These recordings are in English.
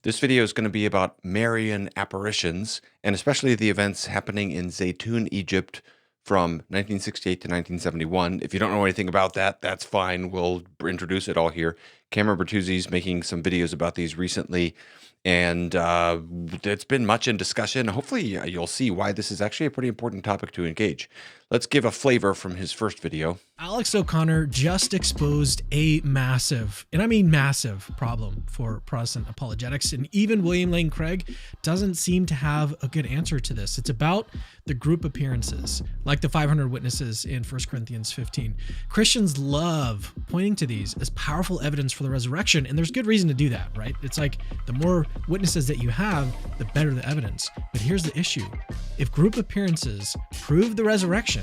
This video is going to be about Marian apparitions, and especially the events happening in Zeitoun, Egypt from 1968 to 1971. If you don't know anything about that, that's fine. We'll introduce it all here. Cameron Bertuzzi's making some videos about these recently, and it's been much in discussion. Hopefully you'll see why this is actually a pretty important topic to engage. Let's give a flavor from his first video. Alex O'Connor just exposed a massive, and I mean massive, problem for Protestant apologetics, and even William Lane Craig doesn't seem to have a good answer to this. It's about the group appearances, like the 500 witnesses in 1 Corinthians 15. Christians love pointing to these as powerful evidence for the resurrection, and there's good reason to do that, right? It's like the more witnesses that you have, the better the evidence. But here's the issue. If group appearances prove the resurrection,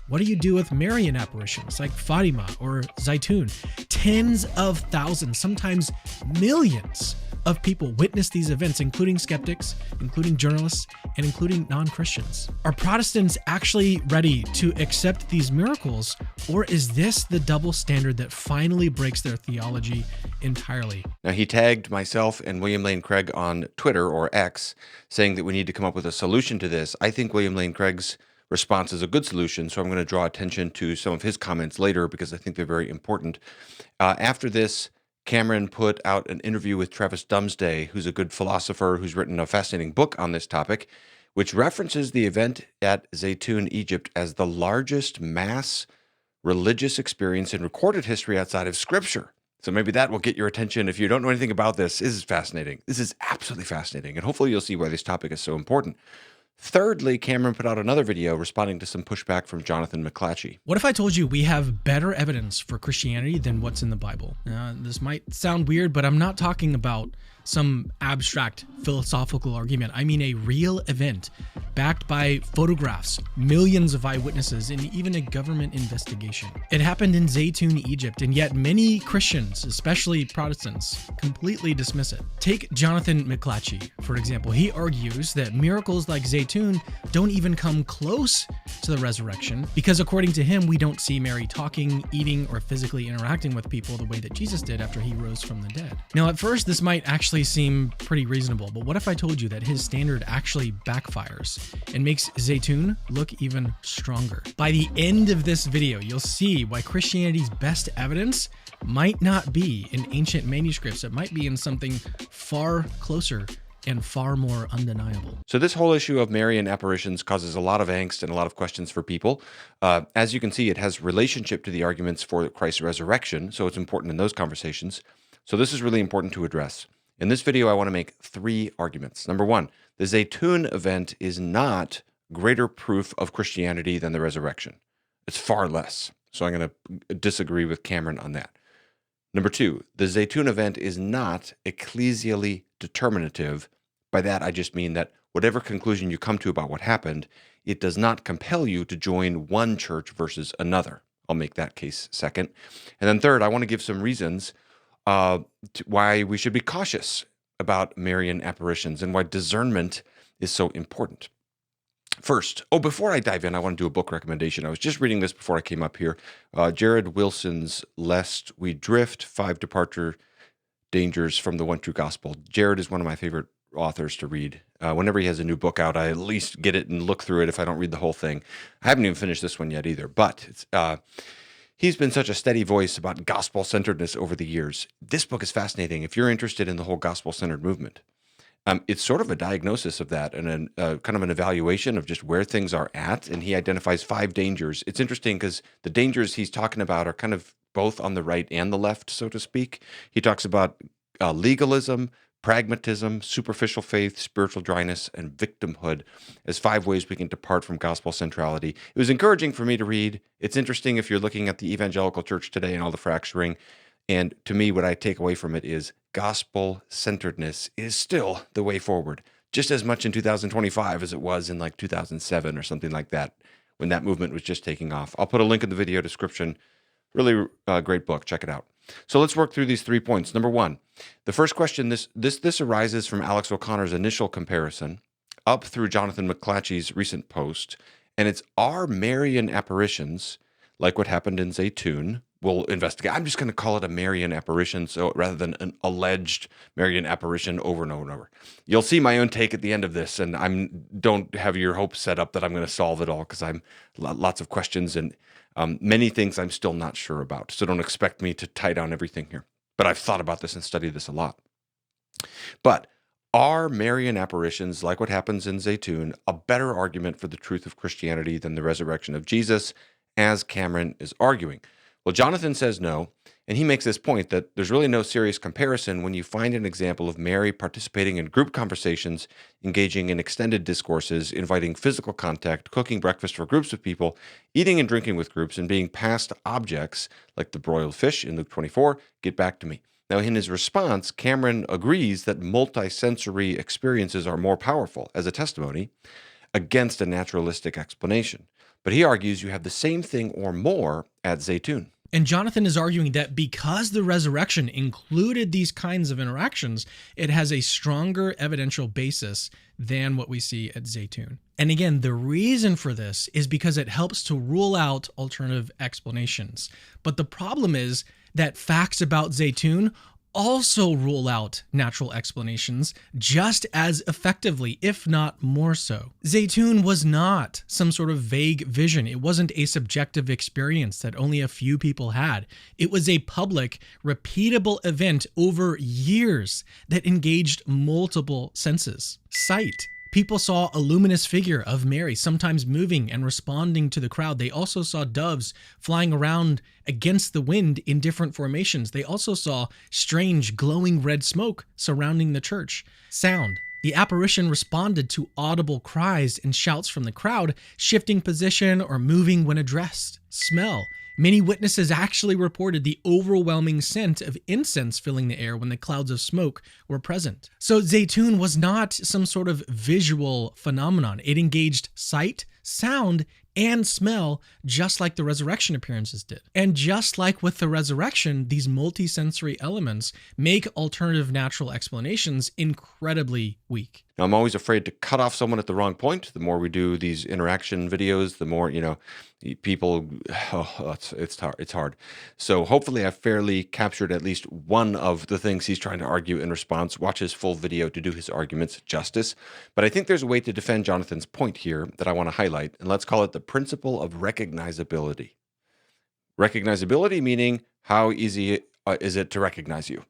what do you do with Marian apparitions like Fatima or Zeitoun? Tens of thousands, sometimes millions of people witness these events, including skeptics, including journalists, and including non-Christians. Are Protestants actually ready to accept these miracles, or is this the double standard that finally breaks their theology entirely? Now, he tagged myself and William Lane Craig on Twitter, or X, saying that we need to come up with a solution to this. I think William Lane Craig's response is a good solution, so I'm going to draw attention to some of his comments later because I think they're very important. After this, Cameron put out an interview with Travis Dumsday, who's a good philosopher who's written a fascinating book on this topic, which references the event at Zeitoun, Egypt, as the largest mass religious experience in recorded history outside of Scripture. So maybe that will get your attention if you don't know anything about this. This is fascinating. This is absolutely fascinating, and hopefully you'll see why this topic is so important. Thirdly, Cameron put out another video responding to some pushback from Jonathan McClatchy. What if I told you we have better evidence for Christianity than what's in the Bible? This might sound weird, but I'm not talking about some abstract philosophical argument. I mean a real event backed by photographs, millions of eyewitnesses, and even a government investigation. It happened in Zeitoun, Egypt, and yet many Christians, especially Protestants, completely dismiss it. Take Jonathan McClatchy, for example. He argues that miracles like Zeitoun don't even come close to the resurrection because, according to him, we don't see Mary talking, eating, or physically interacting with people the way that Jesus did after he rose from the dead. Now, at first, this might actually seem pretty reasonable, but what if I told you that his standard actually backfires and makes Zeitoun look even stronger? By the end of this video, you'll see why Christianity's best evidence might not be in ancient manuscripts. It might be in something far closer and far more undeniable. So this whole issue of Marian apparitions causes a lot of angst and a lot of questions for people. As you can see, it has relationship to the arguments for Christ's resurrection, so it's important in those conversations. So this is really important to address. In this video, I want to make three arguments. Number one, the Zeitoun event is not greater proof of Christianity than the resurrection. It's far less. So I'm going to disagree with Cameron on that. Number two, the Zeitoun event is not ecclesially determinative. By that, I just mean that whatever conclusion you come to about what happened, it does not compel you to join one church versus another. I'll make that case second. And then third, I want to give some reasons why we should be cautious about Marian apparitions and why discernment is so important. First, before I dive in, I want to do a book recommendation. I was just reading this before I came up here. Jared Wilson's Lest We Drift, 5 Departure Dangers from the One True Gospel. Jared is one of my favorite authors to read. Whenever he has a new book out, I at least get it and look through it if I don't read the whole thing. I haven't even finished this one yet either, but he's been such a steady voice about gospel-centeredness over the years. This book is fascinating if you're interested in the whole gospel-centered movement. It's sort of a diagnosis of that and kind of an evaluation of just where things are at, and he identifies 5 dangers. It's interesting because the dangers he's talking about are kind of both on the right and the left, so to speak. He talks about legalism, pragmatism, superficial faith, spiritual dryness, and victimhood as 5 ways we can depart from gospel centrality. It was encouraging for me to read. It's interesting if you're looking at the evangelical church today and all the fracturing. And to me, what I take away from it is gospel-centeredness is still the way forward, just as much in 2025 as it was in like 2007 or something like that, when that movement was just taking off. I'll put a link in the video description. Really great book. Check it out. So let's work through these 3 points. Number one, the first question, this arises from Alex O'Connor's initial comparison up through Jonathan McClatchy's recent post, and it's, are Marian apparitions, like what happened in Zeitoun, we'll investigate. I'm just going to call it a Marian apparition, so rather than an alleged Marian apparition over and over and over. You'll see my own take at the end of this, and don't have your hopes set up that I'm going to solve it all, because I'm lots of questions and many things I'm still not sure about. So don't expect me to tie down everything here. But I've thought about this and studied this a lot. But are Marian apparitions, like what happens in Zeitoun, a better argument for the truth of Christianity than the resurrection of Jesus, as Cameron is arguing? Well, Jonathan says no, and he makes this point that there's really no serious comparison when you find an example of Mary participating in group conversations, engaging in extended discourses, inviting physical contact, cooking breakfast for groups of people, eating and drinking with groups, and being passed objects like the broiled fish in Luke 24, get back to me. Now, in his response, Cameron agrees that multisensory experiences are more powerful as a testimony against a naturalistic explanation. But he argues you have the same thing or more at Zeitoun. And Jonathan is arguing that because the resurrection included these kinds of interactions, it has a stronger evidential basis than what we see at Zeitoun. And again, the reason for this is because it helps to rule out alternative explanations. But the problem is that facts about Zeitoun also rule out natural explanations just as effectively, if not more so. Zeitoun was not some sort of vague vision. It wasn't a subjective experience that only a few people had. It was a public, repeatable event over years that engaged multiple senses. Sight. People saw a luminous figure of Mary, sometimes moving and responding to the crowd. They also saw doves flying around against the wind in different formations. They also saw strange glowing red smoke surrounding the church. Sound. The apparition responded to audible cries and shouts from the crowd, shifting position or moving when addressed. Smell. Many witnesses actually reported the overwhelming scent of incense filling the air when the clouds of smoke were present. So Zeitoun was not some sort of visual phenomenon. It engaged sight, sound, and smell, just like the resurrection appearances did. And just like with the resurrection, these multisensory elements make alternative natural explanations incredibly weak. Now, I'm always afraid to cut off someone at the wrong point. The more we do these interaction videos, the more, people, it's hard. So hopefully I've fairly captured at least one of the things he's trying to argue in response. Watch his full video to do his arguments justice. But I think there's a way to defend Jonathan's point here that I want to highlight, and let's call it the principle of recognizability. Recognizability meaning how easy is it to recognize you?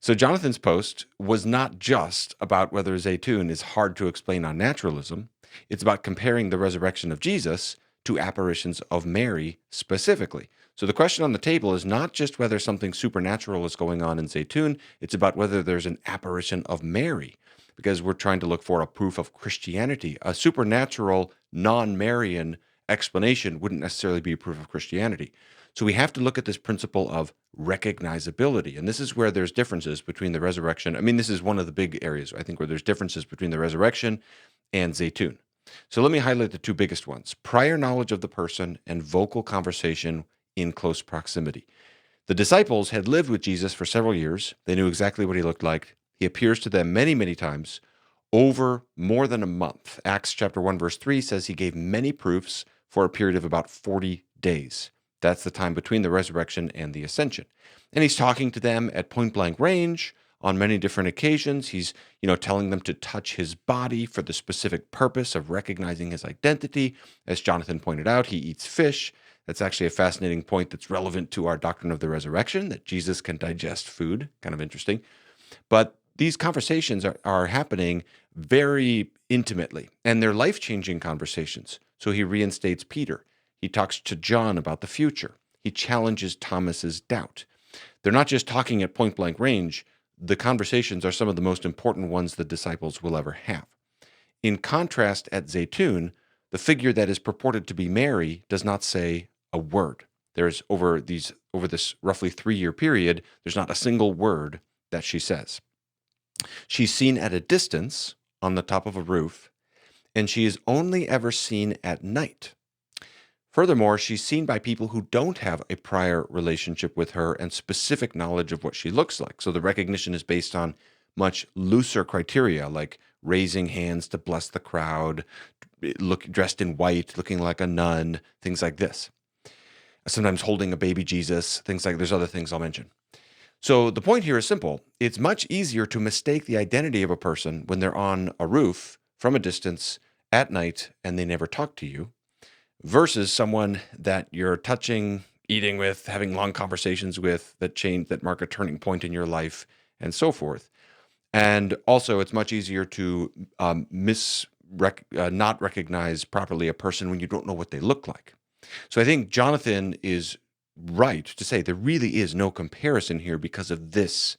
So Jonathan's post was not just about whether Zeitoun is hard to explain on naturalism. It's about comparing the resurrection of Jesus to apparitions of Mary specifically. So the question on the table is not just whether something supernatural is going on in Zeitoun, it's about whether there's an apparition of Mary, because we're trying to look for a proof of Christianity. A supernatural, non-Marian explanation wouldn't necessarily be a proof of Christianity. So we have to look at this principle of recognizability. And this is where there's differences between the resurrection. I mean, this is one of the big areas, I think, where there's differences between the resurrection and Zeitoun. So let me highlight the two biggest ones: prior knowledge of the person and vocal conversation in close proximity. The disciples had lived with Jesus for several years. They knew exactly what he looked like. He appears to them many, many times over more than a month. Acts chapter 1, verse 3 says he gave many proofs for a period of about 40 days. That's the time between the resurrection and the ascension. And he's talking to them at point blank range on many different occasions. He's, telling them to touch his body for the specific purpose of recognizing his identity. As Jonathan pointed out, he eats fish. That's actually a fascinating point that's relevant to our doctrine of the resurrection, that Jesus can digest food. Kind of interesting. But these conversations are happening very intimately, and they're life-changing conversations. So he reinstates Peter. He talks to John about the future. He challenges Thomas's doubt. They're not just talking at point blank range. The conversations are some of the most important ones the disciples will ever have. In contrast, at Zeitoun, the figure that is purported to be Mary does not say a word. There's over this roughly 3-year period, there's not a single word that she says. She's seen at a distance on the top of a roof, and she is only ever seen at night. Furthermore, she's seen by people who don't have a prior relationship with her and specific knowledge of what she looks like. So the recognition is based on much looser criteria, like raising hands to bless the crowd, dressed in white, looking like a nun, things like this. sometimes holding a baby Jesus, things like there's other things I'll mention. So the point here is simple. It's much easier to mistake the identity of a person when they're on a roof from a distance at night and they never talk to you versus someone that you're touching, eating with, having long conversations with that mark a turning point in your life and so forth. And also, it's much easier to not recognize properly a person when you don't know what they look like. So I think Jonathan is right to say there really is no comparison here because of this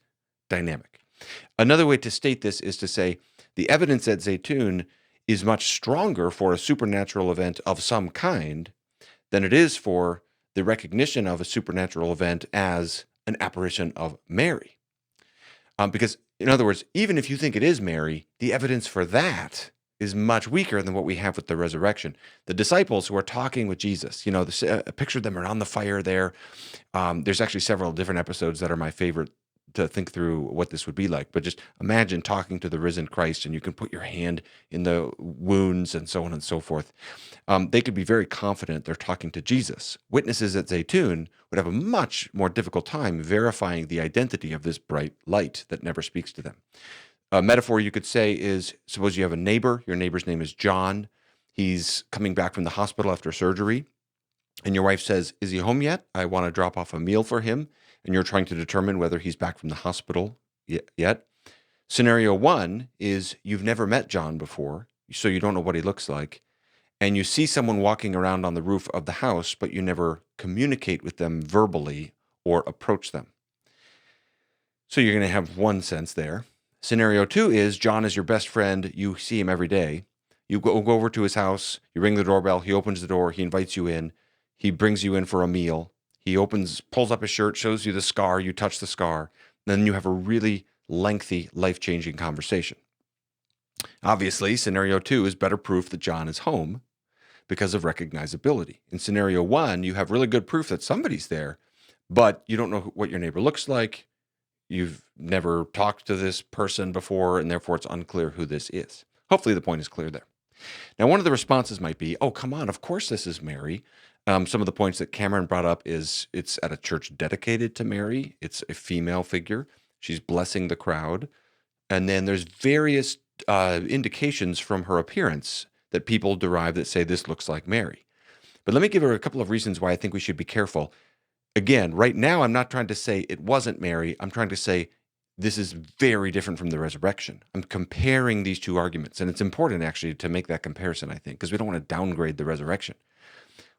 dynamic. Another way to state this is to say the evidence at Zeitoun is much stronger for a supernatural event of some kind than it is for the recognition of a supernatural event as an apparition of Mary. Because, in other words, even if you think it is Mary, the evidence for that is much weaker than what we have with the resurrection. The disciples who are talking with Jesus, picture them around the fire there. There's actually several different episodes that are my favorite to think through what this would be like. But just imagine talking to the risen Christ and you can put your hand in the wounds and so on and so forth. They could be very confident they're talking to Jesus. Witnesses at Zeitoun would have a much more difficult time verifying the identity of this bright light that never speaks to them. A metaphor you could say is, suppose you have a neighbor. Your neighbor's name is John. He's coming back from the hospital after surgery. And your wife says, "Is he home yet? I want to drop off a meal for him." And you're trying to determine whether he's back from the hospital yet. Scenario one is you've never met John before, so you don't know what he looks like. And you see someone walking around on the roof of the house, but you never communicate with them verbally or approach them. So you're going to have one sense there. Scenario two is John is your best friend. You see him every day. You go over to his house. You ring the doorbell. He opens the door. He invites you in. He brings you in for a meal. He pulls up his shirt, shows you the scar. You touch the scar. Then you have a really lengthy, life-changing conversation. Obviously, scenario two is better proof that John is home because of recognizability. In scenario one, you have really good proof that somebody's there, but you don't know what your neighbor looks like. You've never talked to this person before, and therefore it's unclear who this is. Hopefully the point is clear there. Now, one of the responses might be, oh, come on, of course this is Mary. Some of the points that Cameron brought up is it's at a church dedicated to Mary. It's a female figure. She's blessing the crowd. And then there's various indications from her appearance that people derive that say this looks like Mary. But let me give her a couple of reasons why I think we should be careful. Again, right now, I'm not trying to say it wasn't Mary. I'm trying to say this is very different from the resurrection. I'm comparing these two arguments. And it's important, actually, to make that comparison, I think, because we don't want to downgrade the resurrection.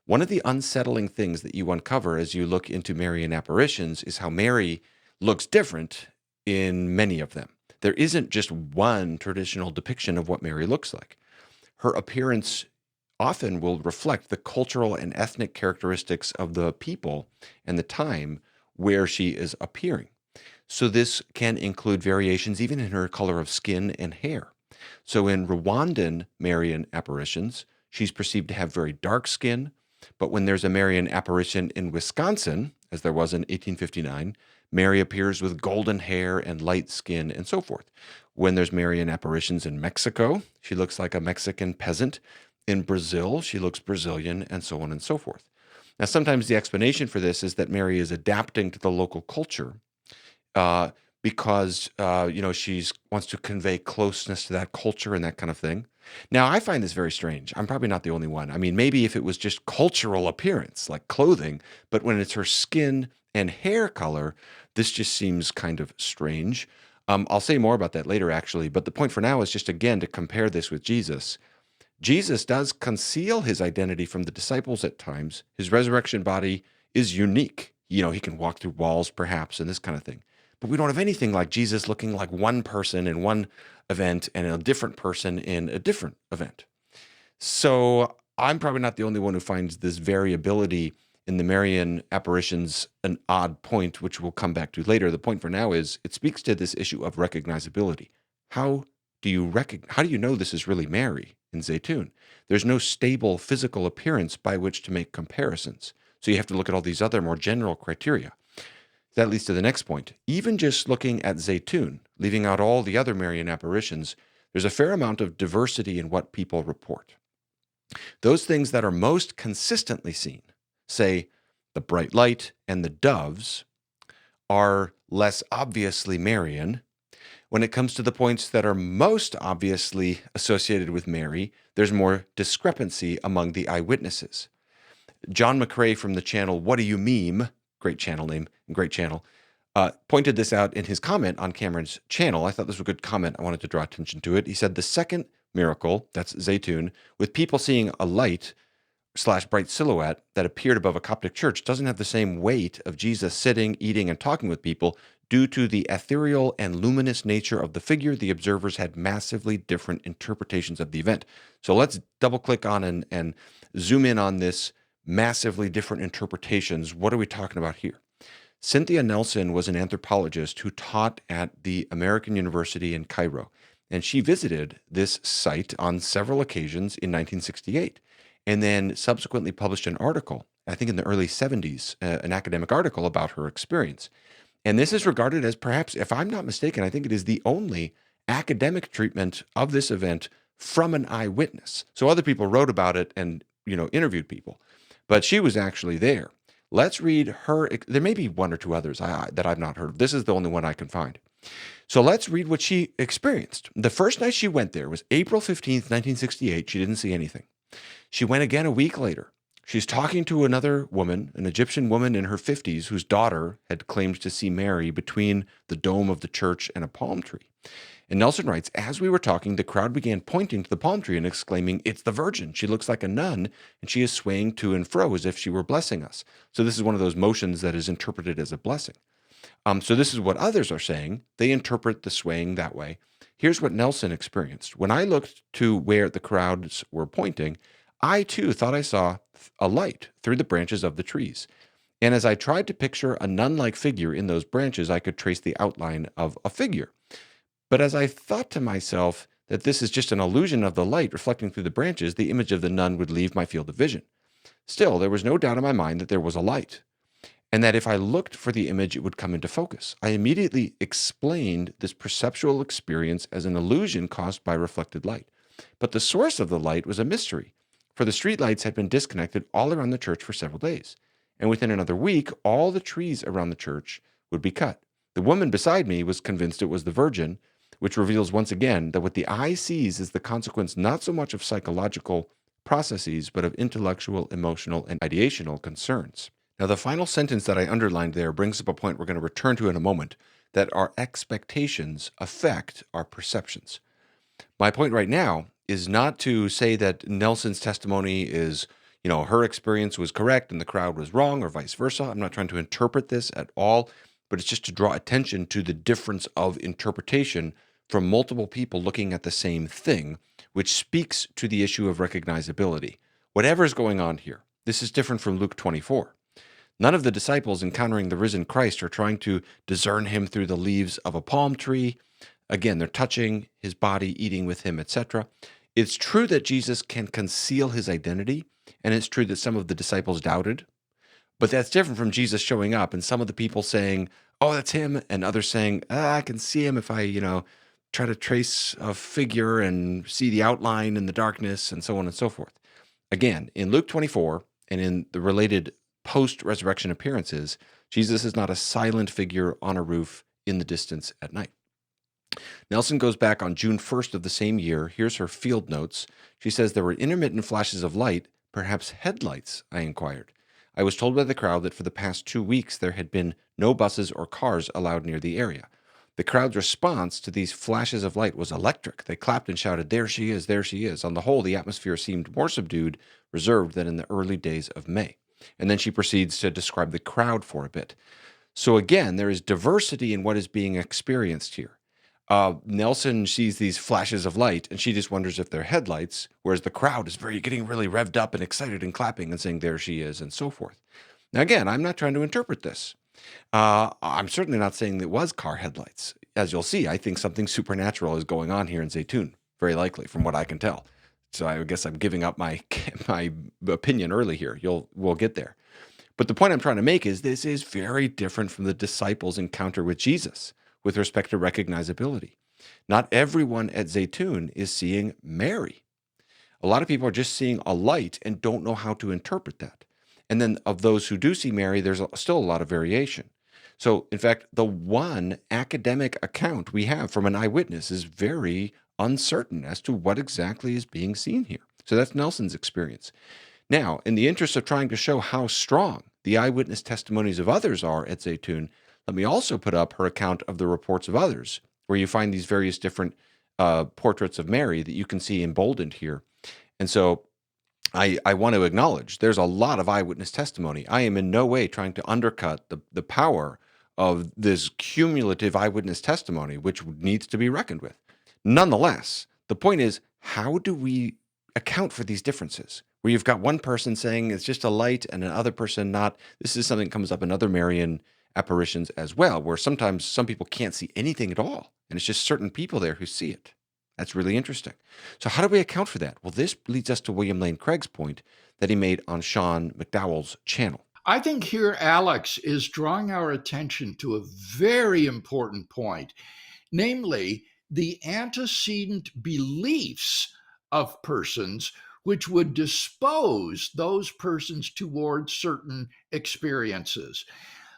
One of the unsettling things that you uncover as you look into Marian apparitions is how Mary looks different in many of them. There isn't just one traditional depiction of what Mary looks like. Her appearance often will reflect the cultural and ethnic characteristics of the people and the time where she is appearing. So this can include variations even in her color of skin and hair. So in Rwandan Marian apparitions, she's perceived to have very dark skin, but when there's a Marian apparition in Wisconsin, as there was in 1859, Mary appears with golden hair and light skin and so forth. When there's Marian apparitions in Mexico, she looks like a Mexican peasant. In Brazil, she looks Brazilian, and so on and so forth. Now, sometimes the explanation for this is that Mary is adapting to the local culture because she wants to convey closeness to that culture and that kind of thing. Now, I find this very strange. I'm probably not the only one. I mean, maybe if it was just cultural appearance, like clothing, but when it's her skin and hair color, this just seems kind of strange. I'll say more about that later, actually, but the point for now is just, again, to compare this with Jesus. Jesus does conceal his identity from the disciples at times. His resurrection body is unique. He can walk through walls, perhaps, and this kind of thing. But we don't have anything like Jesus looking like one person in one event and a different person in a different event. So I'm probably not the only one who finds this variability in the Marian apparitions an odd point, which we'll come back to later. The point for now is it speaks to this issue of recognizability. How do you know this is really Mary in Zeitoun? There's no stable physical appearance by which to make comparisons. So you have to look at all these other more general criteria. That leads to the next point. Even just looking at Zeitoun, leaving out all the other Marian apparitions, there's a fair amount of diversity in what people report. Those things that are most consistently seen, say the bright light, and the doves are less obviously Marian. When it comes to the points that are most obviously associated with Mary, there's more discrepancy among the eyewitnesses. John McCrae from the channel What Do You Meme, great channel name, great channel, pointed this out in his comment on Cameron's channel. I thought this was a good comment. I wanted to draw attention to it. He said the second miracle, that's Zeitoun, with people seeing a light / bright silhouette that appeared above a Coptic church doesn't have the same weight of Jesus sitting, eating, and talking with people due to the ethereal and luminous nature of the figure. The observers had massively different interpretations of the event. So let's double click on and zoom in on this massively different interpretations. What are we talking about here? Cynthia Nelson was an anthropologist who taught at the American University in Cairo, and she visited this site on several occasions in 1968, and then subsequently published an article, I think in the early 70s, an academic article about her experience. And this is regarded as perhaps, if I'm not mistaken, I think it is the only academic treatment of this event from an eyewitness. So other people wrote about it and, interviewed people, but she was actually there. Let's read her. There may be one or two others that I've not heard of. This is the only one I can find. So let's read what she experienced. The first night she went there was April 15th, 1968. She didn't see anything. She went again a week later. She's talking to another woman, an Egyptian woman in her 50s, whose daughter had claimed to see Mary between the dome of the church and a palm tree. And Nelson writes, as we were talking, the crowd began pointing to the palm tree and exclaiming, "It's the Virgin. She looks like a nun, and she is swaying to and fro as if she were blessing us." So this is one of those motions that is interpreted as a blessing. So this is what others are saying. They interpret the swaying that way. Here's what Nelson experienced. When I looked to where the crowds were pointing, I too thought I saw a light through the branches of the trees. And as I tried to picture a nun-like figure in those branches, I could trace the outline of a figure. But as I thought to myself that this is just an illusion of the light reflecting through the branches, the image of the nun would leave my field of vision. Still, there was no doubt in my mind that there was a light, and that if I looked for the image, it would come into focus. I immediately explained this perceptual experience as an illusion caused by reflected light. But the source of the light was a mystery, for the streetlights had been disconnected all around the church for several days. And within another week, all the trees around the church would be cut. The woman beside me was convinced it was the Virgin, which reveals once again that what the eye sees is the consequence not so much of psychological processes, but of intellectual, emotional, and ideational concerns. Now, the final sentence that I underlined there brings up a point we're going to return to in a moment, that our expectations affect our perceptions. My point right now is not to say that Nelson's testimony is, her experience was correct and the crowd was wrong, or vice versa. I'm not trying to interpret this at all, but it's just to draw attention to the difference of interpretation from multiple people looking at the same thing, which speaks to the issue of recognizability. Whatever is going on here, this is different from Luke 24. None of the disciples encountering the risen Christ are trying to discern him through the leaves of a palm tree. Again, they're touching his body, eating with him, etc. It's true that Jesus can conceal his identity, and it's true that some of the disciples doubted, but that's different from Jesus showing up and some of the people saying, "Oh, that's him," and others saying, "I can see him if I, try to trace a figure and see the outline in the darkness," and so on and so forth. Again, in Luke 24 and in the related post-resurrection appearances, Jesus is not a silent figure on a roof in the distance at night. Nelson goes back on June 1st of the same year. Here's her field notes. She says, "There were intermittent flashes of light, perhaps headlights," I inquired. "I was told by the crowd that for the past 2 weeks there had been no buses or cars allowed near the area. The crowd's response to these flashes of light was electric. They clapped and shouted, 'There she is, there she is.' On the whole, the atmosphere seemed more subdued, reserved than in the early days of May." And then she proceeds to describe the crowd for a bit. So again, there is diversity in what is being experienced here. Nelson sees these flashes of light, and she just wonders if they're headlights, whereas the crowd is getting really revved up and excited and clapping and saying, "There she is," and so forth. Now, again, I'm not trying to interpret this. I'm certainly not saying it was car headlights. As you'll see, I think something supernatural is going on here in Zeitoun, very likely, from what I can tell. So I guess I'm giving up my opinion early here. We'll get there. But the point I'm trying to make is this is very different from the disciples' encounter with Jesus with respect to recognizability. Not everyone at Zeitoun is seeing Mary. A lot of people are just seeing a light and don't know how to interpret that. And then of those who do see Mary, there's still a lot of variation. So, in fact, the one academic account we have from an eyewitness is very uncertain as to what exactly is being seen here. So that's Nelson's experience. Now, in the interest of trying to show how strong the eyewitness testimonies of others are at Zeitoun, let me also put up her account of the reports of others, where you find these various different portraits of Mary that you can see emboldened here. And so I want to acknowledge there's a lot of eyewitness testimony. I am in no way trying to undercut the power of this cumulative eyewitness testimony, which needs to be reckoned with. Nonetheless, the point is, how do we account for these differences? Where you've got one person saying it's just a light and another person not. This is something that comes up in other Marian apparitions as well, where sometimes some people can't see anything at all, and it's just certain people there who see it. That's really interesting. So how do we account for that? Well, this leads us to William Lane Craig's point that he made on Sean McDowell's channel. I think here Alex is drawing our attention to a very important point, namely the antecedent beliefs of persons which would dispose those persons towards certain experiences.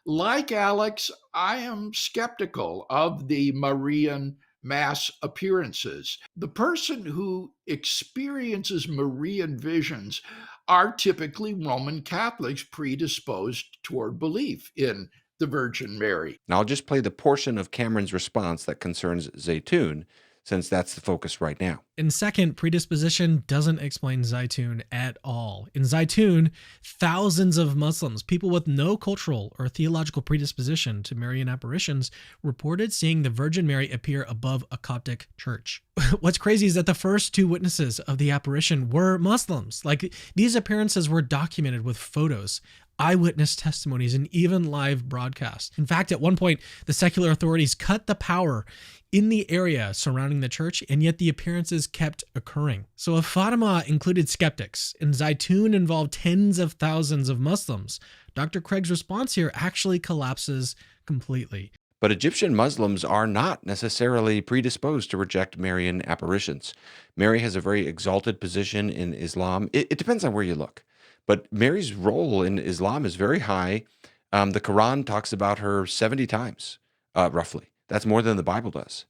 Like Alex, I am skeptical of the Marian mass appearances. The person who experiences Marian visions are typically Roman Catholics predisposed toward belief in the Virgin Mary. Now, I'll just play the portion of Cameron's response that concerns Zeitoun, since that's the focus right now. And second, predisposition doesn't explain Zeitoun at all. In Zeitoun, thousands of Muslims, people with no cultural or theological predisposition to Marian apparitions, reported seeing the Virgin Mary appear above a Coptic church. What's crazy is that the first two witnesses of the apparition were Muslims. Like, these appearances were documented with photos, eyewitness testimonies, and even live broadcasts. In fact, at one point, the secular authorities cut the power in the area surrounding the church, and yet the appearances kept occurring. So if Fatima included skeptics and Zeitoun involved tens of thousands of Muslims, Dr. Craig's response here actually collapses completely. But Egyptian Muslims are not necessarily predisposed to reject Marian apparitions. Mary has a very exalted position in Islam. It depends on where you look. But Mary's role in Islam is very high. The Quran talks about her 70 times, roughly. That's more than the Bible does.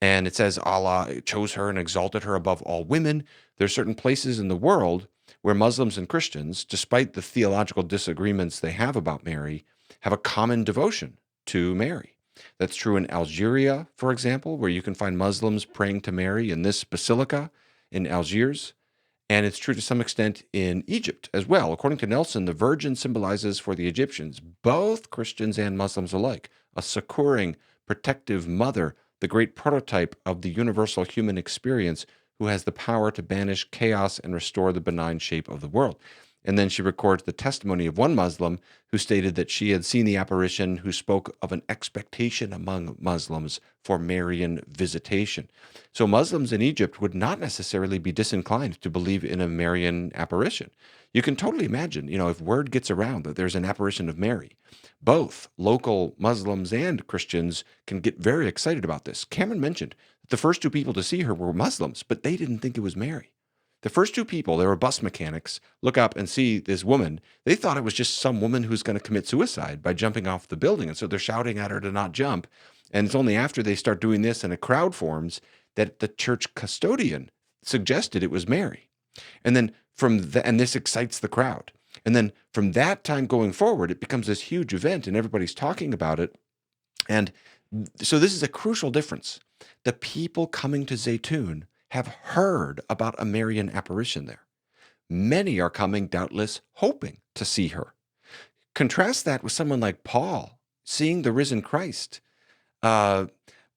And it says Allah chose her and exalted her above all women. There's certain places in the world where Muslims and Christians, despite the theological disagreements they have about Mary, have a common devotion to Mary. That's true in Algeria, for example, where you can find Muslims praying to Mary in this basilica in Algiers. And it's true to some extent in Egypt as well. According to Nelson, the Virgin symbolizes for the Egyptians, both Christians and Muslims alike, a succoring, protective mother, the great prototype of the universal human experience who has the power to banish chaos and restore the benign shape of the world. And then she records the testimony of one Muslim who stated that she had seen the apparition, who spoke of an expectation among Muslims for Marian visitation. So Muslims in Egypt would not necessarily be disinclined to believe in a Marian apparition. You can totally imagine, if word gets around that there's an apparition of Mary, both local Muslims and Christians can get very excited about this. Cameron mentioned that the first two people to see her were Muslims, but they didn't think it was Mary. The first two people, they were bus mechanics, look up and see this woman. They thought it was just some woman who's going to commit suicide by jumping off the building. And so they're shouting at her to not jump. And it's only after they start doing this and a crowd forms that the church custodian suggested it was Mary. And then and this excites the crowd. And then from that time going forward, it becomes this huge event and everybody's talking about it. And so this is a crucial difference. The people coming to Zeitoun have heard about a Marian apparition there. Many are coming, doubtless, hoping to see her. Contrast that with someone like Paul, seeing the risen Christ. In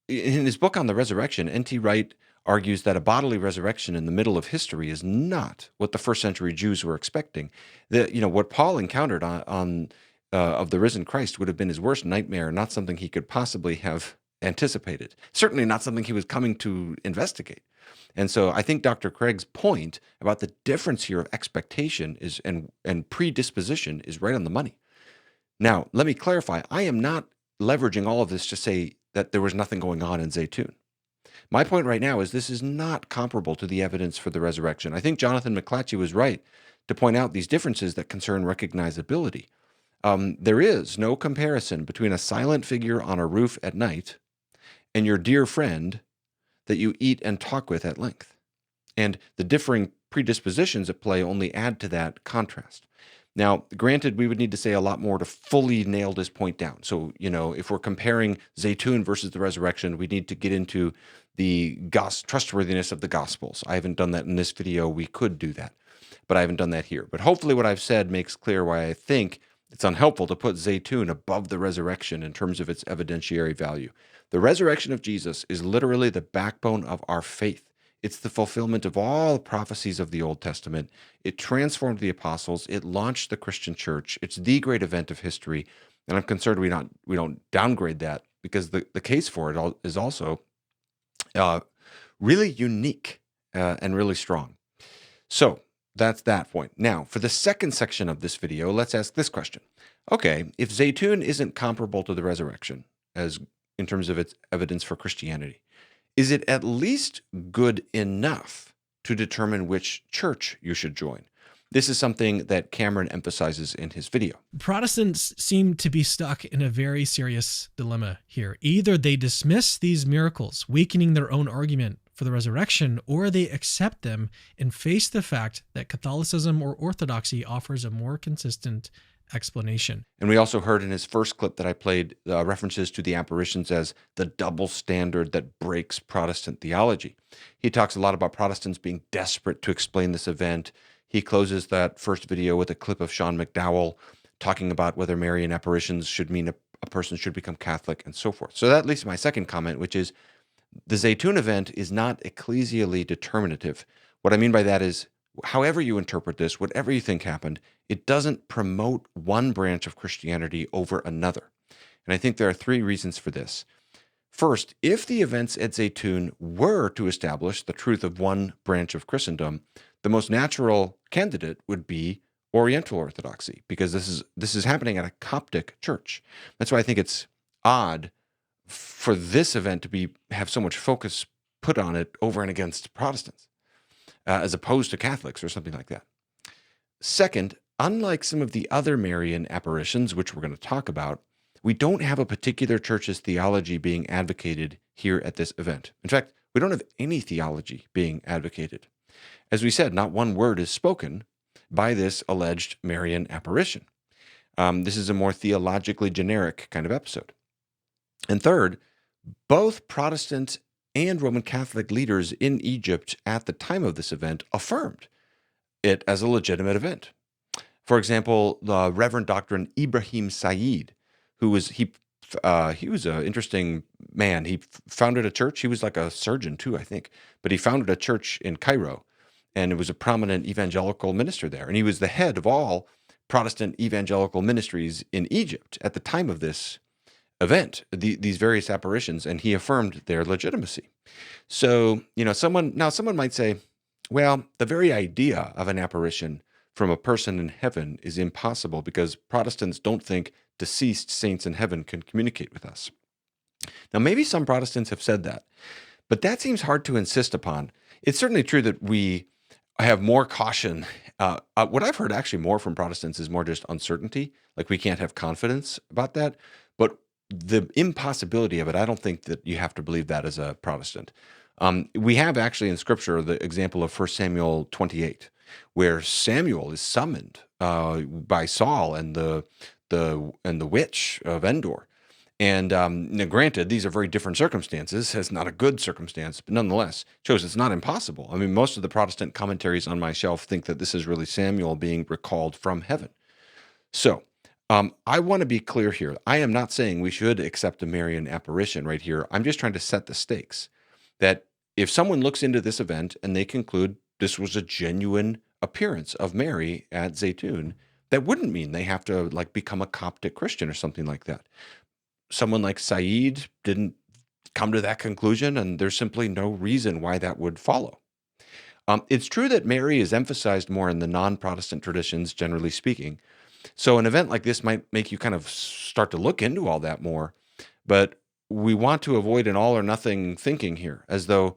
his book on the resurrection, N.T. Wright argues that a bodily resurrection in the middle of history is not what the first century Jews were expecting. What Paul encountered of the risen Christ would have been his worst nightmare, not something he could possibly have anticipated. Certainly not something he was coming to investigate. And so I think Dr. Craig's point about the difference here of expectation and predisposition is right on the money. Now, let me clarify. I am not leveraging all of this to say that there was nothing going on in Zeitoun. My point right now is this is not comparable to the evidence for the resurrection. I think Jonathan McClatchy was right to point out these differences that concern recognizability. There is no comparison between a silent figure on a roof at night and your dear friend that you eat and talk with at length. And the differing predispositions at play only add to that contrast. Now, granted, we would need to say a lot more to fully nail this point down. So, if we're comparing Zeitoun versus the resurrection, we need to get into the trustworthiness of the Gospels. I haven't done that in this video. We could do that, but I haven't done that here. But hopefully what I've said makes clear why I think it's unhelpful to put Zeitoun above the resurrection in terms of its evidentiary value. The resurrection of Jesus is literally the backbone of our faith. It's the fulfillment of all prophecies of the Old Testament. It transformed the apostles. It launched the Christian church. It's the great event of history. And I'm concerned we don't downgrade that, because the case for it is also really unique and really strong. So that's that point. Now, for the second section of this video, let's ask this question. Okay, if Zeitoun isn't comparable to the resurrection as in terms of its evidence for Christianity, is it at least good enough to determine which church you should join? This is something that Cameron emphasizes in his video. Protestants seem to be stuck in a very serious dilemma here. Either they dismiss these miracles, weakening their own argument for the resurrection, or they accept them and face the fact that Catholicism or Orthodoxy offers a more consistent explanation. And we also heard in his first clip that I played references to the apparitions as the double standard that breaks Protestant theology. He talks a lot about Protestants being desperate to explain this event. He closes that first video with a clip of Sean McDowell talking about whether Marian apparitions should mean a person should become Catholic and so forth. So that leads to my second comment, which is the Zeitoun event is not ecclesially determinative. What I mean by that is, however you interpret this, whatever you think happened, it doesn't promote one branch of Christianity over another. And I think there are three reasons for this. First, if the events at Zeitoun were to establish the truth of one branch of Christendom, the most natural candidate would be Oriental Orthodoxy, because this is happening at a Coptic church. That's why I think it's odd for this event to have so much focus put on it over and against Protestants, as opposed to Catholics or something like that. Second, unlike some of the other Marian apparitions, which we're going to talk about, we don't have a particular church's theology being advocated here at this event. In fact, we don't have any theology being advocated. As we said, not one word is spoken by this alleged Marian apparition. This is a more theologically generic kind of episode. And third, both Protestant and Roman Catholic leaders in Egypt at the time of this event affirmed it as a legitimate event. For example, the Reverend Dr. Ibrahim Said, he was an interesting man. He founded a church. He was like a surgeon too, I think, but he founded a church in Cairo, and it was a prominent evangelical minister there. And he was the head of all Protestant evangelical ministries in Egypt at the time of this event, these various apparitions, and he affirmed their legitimacy. So, someone might say, well, the very idea of an apparition from a person in heaven is impossible because Protestants don't think deceased saints in heaven can communicate with us. Now, maybe some Protestants have said that, but that seems hard to insist upon. It's certainly true that we have more caution. What I've heard actually more from Protestants is more just uncertainty, like we can't have confidence about that. But the impossibility of it, I don't think that you have to believe that as a Protestant. We have actually in Scripture the example of 1 Samuel 28, where Samuel is summoned by Saul and the witch of Endor. And now granted, these are very different circumstances. It's not a good circumstance, but nonetheless, shows it's not impossible. I mean, most of the Protestant commentaries on my shelf think that this is really Samuel being recalled from heaven. So, I want to be clear here. I am not saying we should accept a Marian apparition right here. I'm just trying to set the stakes that if someone looks into this event and they conclude this was a genuine appearance of Mary at Zeitoun, that wouldn't mean they have to become a Coptic Christian or something like that. Someone like Said didn't come to that conclusion, and there's simply no reason why that would follow. It's true that Mary is emphasized more in the non-Protestant traditions, generally speaking. So an event like this might make you kind of start to look into all that more, but we want to avoid an all or nothing thinking here, as though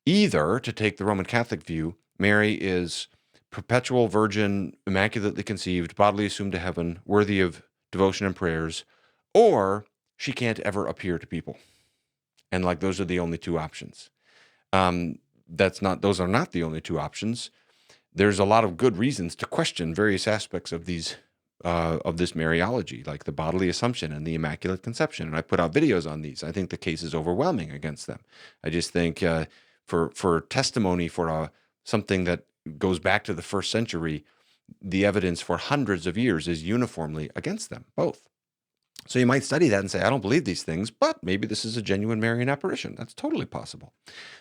either, to take the Roman Catholic view, Mary is perpetual virgin, immaculately conceived, bodily assumed to heaven, worthy of devotion and prayers, or she can't ever appear to people. And like those are the only two options. Those are not the only two options. There's a lot of good reasons to question various aspects of this Mariology, like the bodily assumption and the Immaculate Conception. And I put out videos on these. I think the case is overwhelming against them. I just think for testimony for something that goes back to the first century, the evidence for hundreds of years is uniformly against them, both. So you might study that and say, I don't believe these things, but maybe this is a genuine Marian apparition. That's totally possible.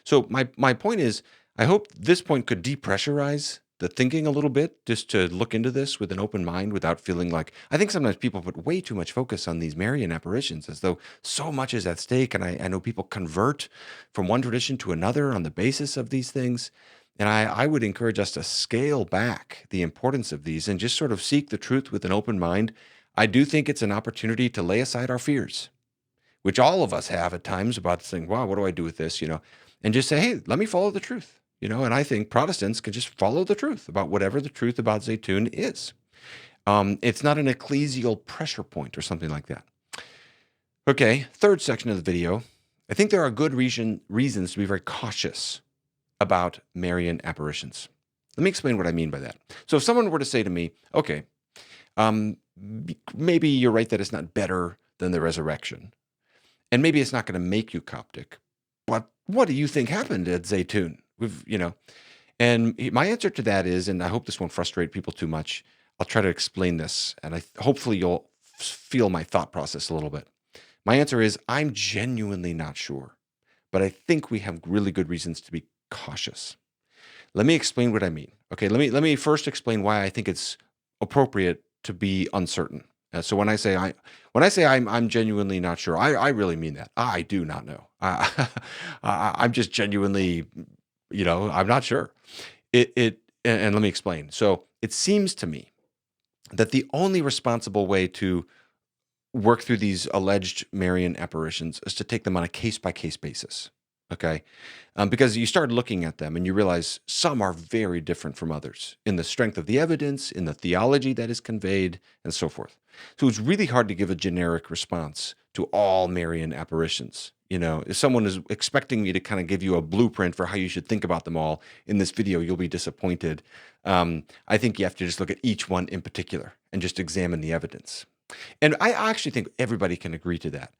So my point is, I hope this point could depressurize the thinking a little bit, just to look into this with an open mind without feeling like, I think sometimes people put way too much focus on these Marian apparitions as though so much is at stake. And I know people convert from one tradition to another on the basis of these things. And I would encourage us to scale back the importance of these and just sort of seek the truth with an open mind. I do think it's an opportunity to lay aside our fears, which all of us have at times about saying, wow, what do I do with this? And just say, hey, let me follow the truth. And I think Protestants can just follow the truth about whatever the truth about Zeitoun is. It's not an ecclesial pressure point or something like that. Okay, third section of the video. I think there are good reasons to be very cautious about Marian apparitions. Let me explain what I mean by that. So if someone were to say to me, okay, maybe you're right that it's not better than the resurrection, and maybe it's not going to make you Coptic, but what do you think happened at Zeitoun? And my answer to that is, and I hope this won't frustrate people too much, I'll try to explain this, and hopefully you'll feel my thought process a little bit. My answer is, I'm genuinely not sure, but I think we have really good reasons to be cautious. Let me explain what I mean. Okay, let me first explain why I think it's appropriate to be uncertain. So when I say I'm genuinely not sure, I really mean that. I do not know. I'm just genuinely, I'm not sure. And let me explain. So it seems to me that the only responsible way to work through these alleged Marian apparitions is to take them on a case-by-case basis. Okay, because you start looking at them and you realize some are very different from others in the strength of the evidence, in the theology that is conveyed, and so forth. So it's really hard to give a generic response to all Marian apparitions. If someone is expecting me to kind of give you a blueprint for how you should think about them all in this video, you'll be disappointed. I think you have to just look at each one in particular and just examine the evidence. And I actually think everybody can agree to that.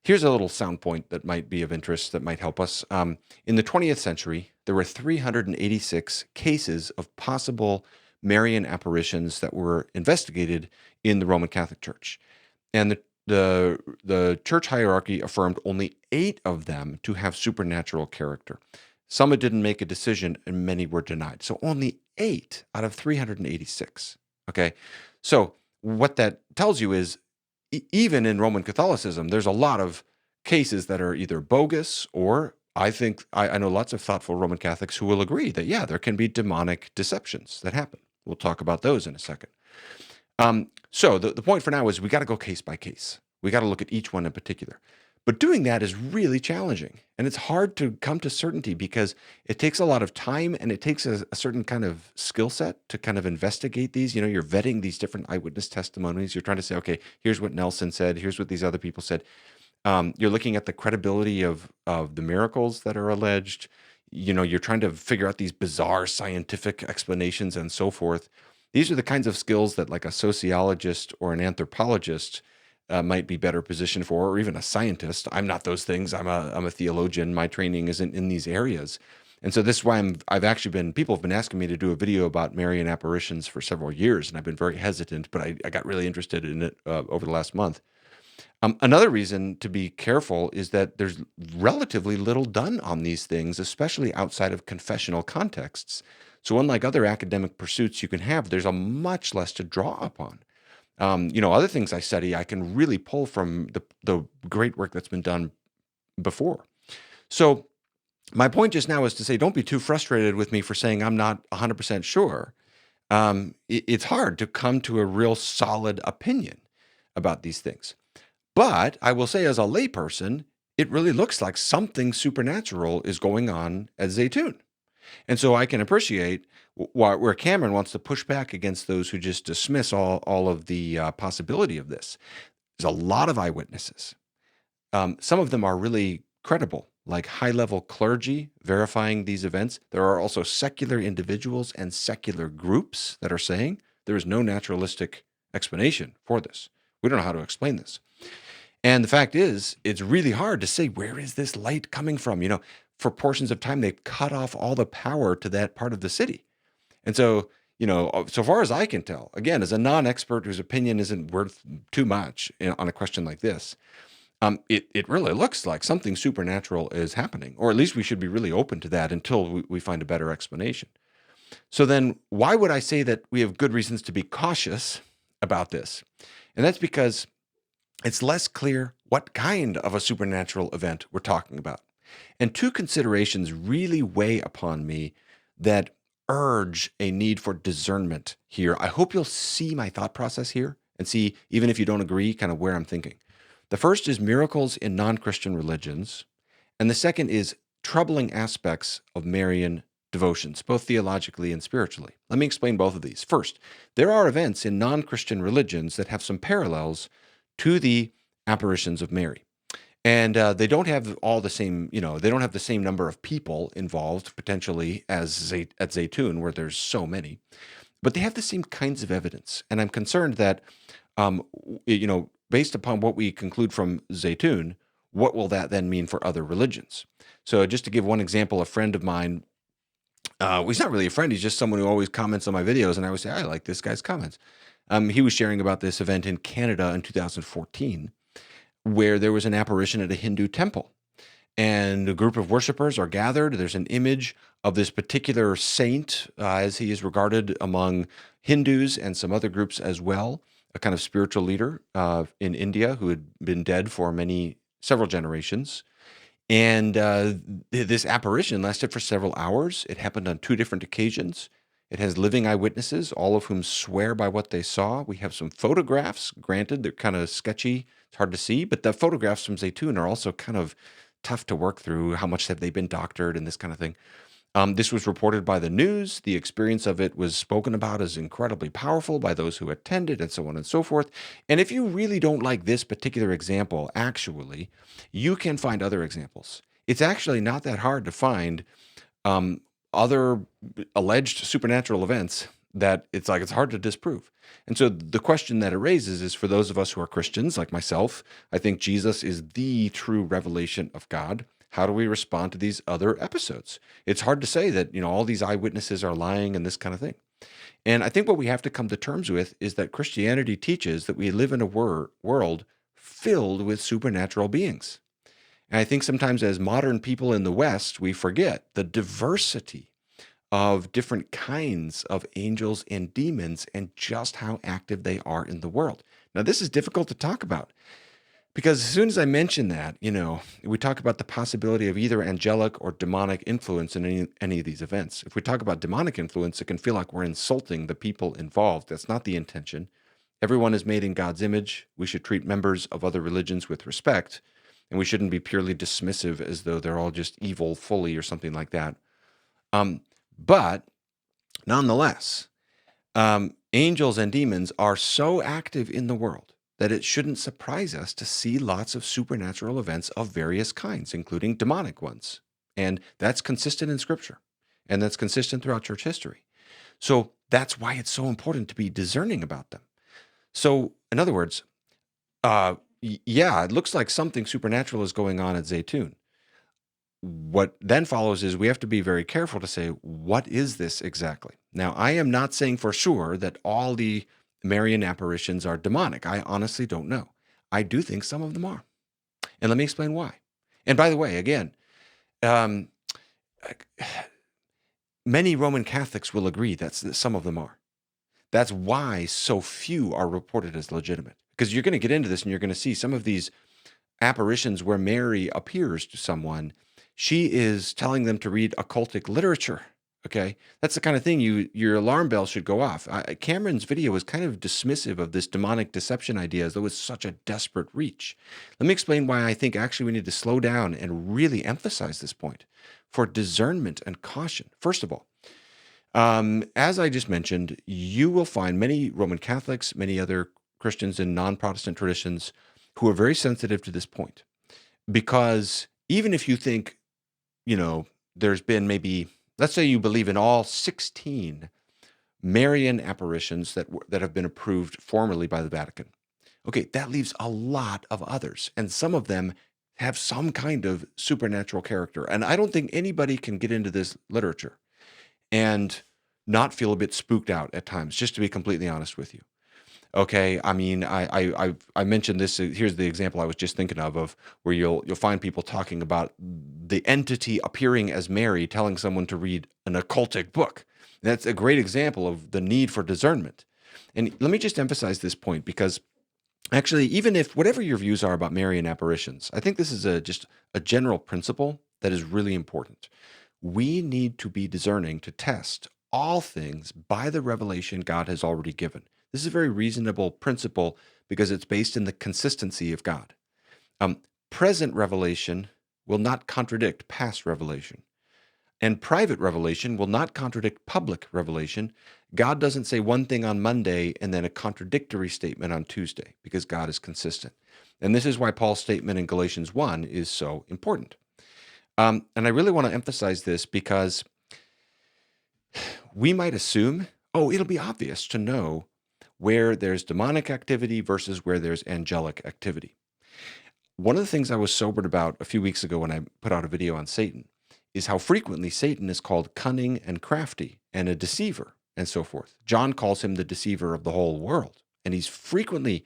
Here's a little sound point that might be of interest that might help us. In the 20th century, there were 386 cases of possible Marian apparitions that were investigated in the Roman Catholic Church. And the church hierarchy affirmed only 8 of them to have supernatural character. Some didn't make a decision and many were denied. So only 8 out of 386. Okay, so what that tells you is even in Roman Catholicism, there's a lot of cases that are either bogus or I think I know lots of thoughtful Roman Catholics who will agree that, yeah, there can be demonic deceptions that happen. We'll talk about those in a second. So the point for now is we got to go case by case. We got to look at each one in particular. But doing that is really challenging. And it's hard to come to certainty because it takes a lot of time and it takes a certain kind of skill set to kind of investigate these. You're vetting these different eyewitness testimonies. You're trying to say, okay, here's what Nelson said. Here's what these other people said. You're looking at the credibility of the miracles that are alleged. You're trying to figure out these bizarre scientific explanations and so forth. These are the kinds of skills that like a sociologist or an anthropologist might be better positioned for, or even a scientist. I'm not those things. I'm a theologian. My training isn't in these areas. And so this is why people have been asking me to do a video about Marian apparitions for several years, and I've been very hesitant, but I got really interested in it over the last month. Another reason to be careful is that there's relatively little done on these things, especially outside of confessional contexts. So unlike other academic pursuits you can have, there's a much less to draw upon. Other things I study, I can really pull from the great work that's been done before. So my point just now is to say, don't be too frustrated with me for saying I'm not 100% sure. It's hard to come to a real solid opinion about these things. But I will say as a layperson, it really looks like something supernatural is going on at Zeitoun. And so I can appreciate where Cameron wants to push back against those who just dismiss all of the possibility of this. There's a lot of eyewitnesses. Some of them are really credible, like high-level clergy verifying these events. There are also secular individuals and secular groups that are saying there is no naturalistic explanation for this. We don't know how to explain this. And the fact is, it's really hard to say, where is this light coming from? For portions of time, they've cut off all the power to that part of the city. And so, so far as I can tell, again, as a non-expert whose opinion isn't worth too much on a question like this, it really looks like something supernatural is happening, or at least we should be really open to that until we find a better explanation. So then why would I say that we have good reasons to be cautious about this? And that's because it's less clear what kind of a supernatural event we're talking about. And two considerations really weigh upon me that urge a need for discernment here. I hope you'll see my thought process here and see, even if you don't agree, kind of where I'm thinking. The first is miracles in non-Christian religions, and the second is troubling aspects of Marian devotions, both theologically and spiritually. Let me explain both of these. First, there are events in non-Christian religions that have some parallels to the apparitions of Mary. And they don't have all the same, they don't have the same number of people involved potentially as at Zeitoun, where there's so many, but they have the same kinds of evidence. And I'm concerned that, based upon what we conclude from Zeitoun, what will that then mean for other religions? So just to give one example, a friend of mine, he's not really a friend, he's just someone who always comments on my videos, and I always say, I like this guy's comments. He was sharing about this event in Canada in 2014, where there was an apparition at a Hindu temple. And a group of worshipers are gathered. There's an image of this particular saint, as he is regarded among Hindus and some other groups as well, a kind of spiritual leader in India who had been dead for several generations. And this apparition lasted for several hours. It happened on 2 different occasions. It has living eyewitnesses, all of whom swear by what they saw. We have some photographs. Granted, they're kind of sketchy. It's hard to see. But the photographs from Zeitoun are also kind of tough to work through. How much have they been doctored and this kind of thing. This was reported by the news. The experience of it was spoken about as incredibly powerful by those who attended, and so on and so forth. And if you really don't like this particular example, actually, you can find other examples. It's actually not that hard to find other alleged supernatural events that it's hard to disprove. And so the question that it raises is, for those of us who are Christians like myself, I think Jesus is the true revelation of God. How do we respond to these other episodes? It's hard to say that, all these eyewitnesses are lying and this kind of thing. And I think what we have to come to terms with is that Christianity teaches that we live in a world filled with supernatural beings. And I think sometimes as modern people in the West, we forget the diversity of different kinds of angels and demons and just how active they are in the world. Now, this is difficult to talk about because as soon as I mention that, we talk about the possibility of either angelic or demonic influence in any of these events. If we talk about demonic influence, it can feel like we're insulting the people involved. That's not the intention. Everyone is made in God's image. We should treat members of other religions with respect, and we shouldn't be purely dismissive as though they're all just evil fully or something like that. But nonetheless, angels and demons are so active in the world that it shouldn't surprise us to see lots of supernatural events of various kinds, including demonic ones. And that's consistent in Scripture, and that's consistent throughout church history. So that's why it's so important to be discerning about them. So, in other words, it looks like something supernatural is going on at Zeitoun. What then follows is we have to be very careful to say, what is this exactly? Now, I am not saying for sure that all the Marian apparitions are demonic. I honestly don't know. I do think some of them are. And let me explain why. And by the way, again, many Roman Catholics will agree that some of them are. That's why so few are reported as legitimate. Because you're going to get into this and you're going to see some of these apparitions where Mary appears to someone. She is telling them to read occultic literature. Okay, that's the kind of thing your alarm bell should go off. Cameron's video was kind of dismissive of this demonic deception idea as though it's such a desperate reach. Let me explain why I think actually we need to slow down and really emphasize this point. for discernment and caution. First of all, as I just mentioned, you will find many Roman Catholics, many other Christians in non-Protestant traditions who are very sensitive to this point. Because even if you think, there's been maybe, let's say you believe in all 16 Marian apparitions that have been approved formally by the Vatican. Okay, that leaves a lot of others, and some of them have some kind of supernatural character. And I don't think anybody can get into this literature and not feel a bit spooked out at times, just to be completely honest with you. Okay, I mean, I mentioned this. Here's the example I was just thinking of where you'll find people talking about the entity appearing as Mary, telling someone to read an occultic book. That's a great example of the need for discernment. And let me just emphasize this point, because actually, even if whatever your views are about Marian apparitions, I think this is just a general principle that is really important. We need to be discerning to test all things by the revelation God has already given. This is a very reasonable principle because it's based in the consistency of God. Present revelation will not contradict past revelation, and private revelation will not contradict public revelation. God doesn't say one thing on Monday and then a contradictory statement on Tuesday, because God is consistent. And this is why Paul's statement in Galatians 1 is so important. And I really want to emphasize this because we might assume, it'll be obvious to know where there's demonic activity versus where there's angelic activity. One of the things I was sobered about a few weeks ago when I put out a video on Satan is how frequently Satan is called cunning and crafty and a deceiver and so forth. John calls him the deceiver of the whole world. And he's frequently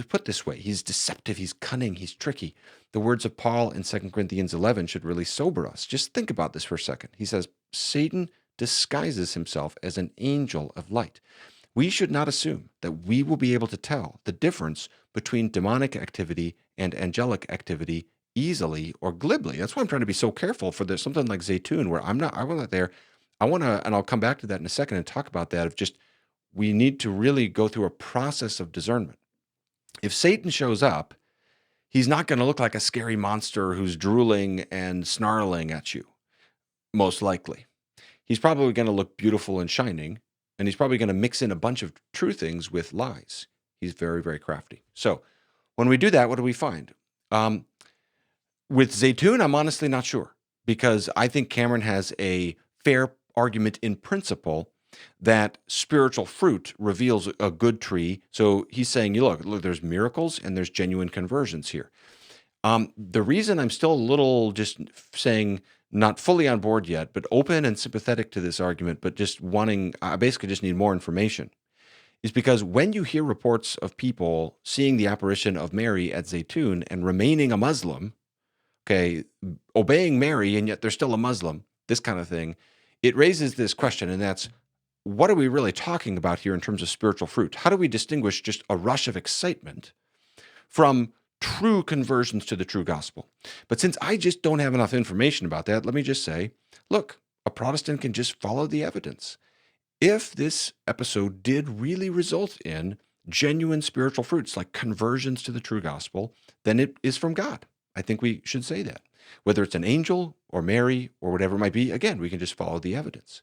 put this way. He's deceptive, he's cunning, he's tricky. The words of Paul in 2 Corinthians 11 should really sober us. Just think about this for a second. He says, Satan disguises himself as an angel of light. We should not assume that we will be able to tell the difference between demonic activity and angelic activity easily or glibly. That's why I'm trying to be so careful for this, something like Zeitoun, where I want that there. I want to, and I'll come back to that in a second and talk about that, of just, we need to really go through a process of discernment. If Satan shows up, he's not going to look like a scary monster who's drooling and snarling at you, most likely. He's probably going to look beautiful and shining, and he's probably going to mix in a bunch of true things with lies. He's very, very crafty. So when we do that, what do we find? With Zeitoun, I'm honestly not sure, because I think Cameron has a fair argument in principle that spiritual fruit reveals a good tree. So he's saying, look, there's miracles and there's genuine conversions here. The reason I'm still a little just saying not fully on board yet, but open and sympathetic to this argument, but just wanting, I basically just need more information, is because when you hear reports of people seeing the apparition of Mary at Zeitoun and remaining a Muslim, okay, obeying Mary, and yet they're still a Muslim, this kind of thing, it raises this question, and that's, what are we really talking about here in terms of spiritual fruit? How do we distinguish just a rush of excitement from true conversions to the true gospel? But since I just don't have enough information about that, let me just say, look, a Protestant can just follow the evidence. If this episode did really result in genuine spiritual fruits like conversions to the true gospel, then it is from God. I think we should say that. Whether it's an angel or Mary or whatever it might be, again, we can just follow the evidence.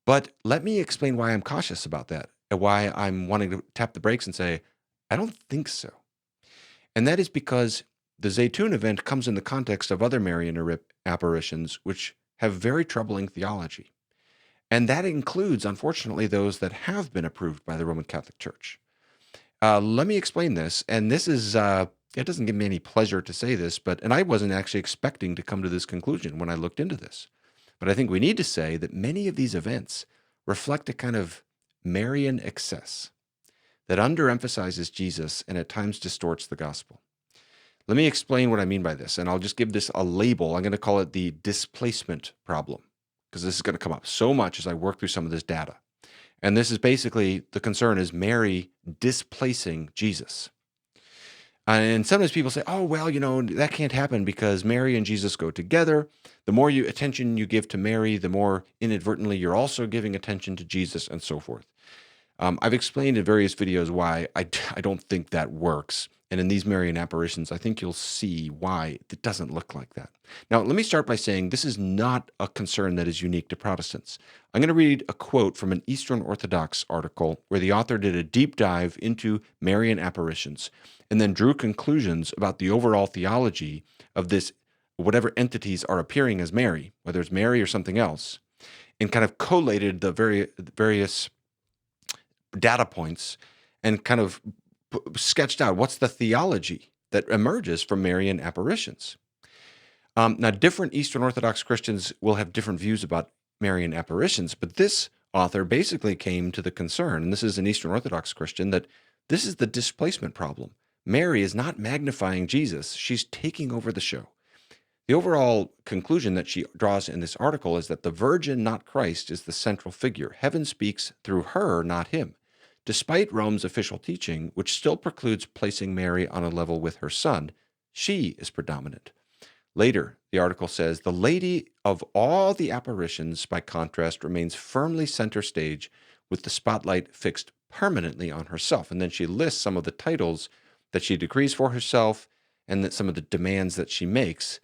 But let me explain why I'm cautious about that and why I'm wanting to tap the brakes and say, I don't think so. And that is because the Zeitoun event comes in the context of other Marian apparitions, which have very troubling theology. And that includes, unfortunately, those that have been approved by the Roman Catholic Church. Let me explain this. And this is, it doesn't give me any pleasure to say this, and I wasn't actually expecting to come to this conclusion when I looked into this. But I think we need to say that many of these events reflect a kind of Marian excess that underemphasizes Jesus and at times distorts the gospel. Let me explain what I mean by this, and I'll just give this a label. I'm going to call it the displacement problem, because this is going to come up so much as I work through some of this data. And this is basically, the concern is Mary displacing Jesus. And sometimes people say, oh, well, that can't happen because Mary and Jesus go together. The more attention you give to Mary, the more inadvertently you're also giving attention to Jesus, and so forth. I've explained in various videos why I don't think that works. And in these Marian apparitions, I think you'll see why it doesn't look like that. Now, let me start by saying this is not a concern that is unique to Protestants. I'm going to read a quote from an Eastern Orthodox article where the author did a deep dive into Marian apparitions and then drew conclusions about the overall theology of this, whatever entities are appearing as Mary, whether it's Mary or something else, and kind of collated the various data points and kind of sketched out what's the theology that emerges from Marian apparitions. Now, different Eastern Orthodox Christians will have different views about Marian apparitions, but this author basically came to the concern, and this is an Eastern Orthodox Christian, that this is the displacement problem. Mary is not magnifying Jesus, she's taking over the show. The overall conclusion that she draws in this article is that the Virgin, not Christ, is the central figure. Heaven speaks through her, not him. Despite Rome's official teaching, which still precludes placing Mary on a level with her son, she is predominant. Later, the article says, the lady of all the apparitions, by contrast, remains firmly center stage with the spotlight fixed permanently on herself. And then she lists some of the titles that she decrees for herself and that some of the demands that she makes.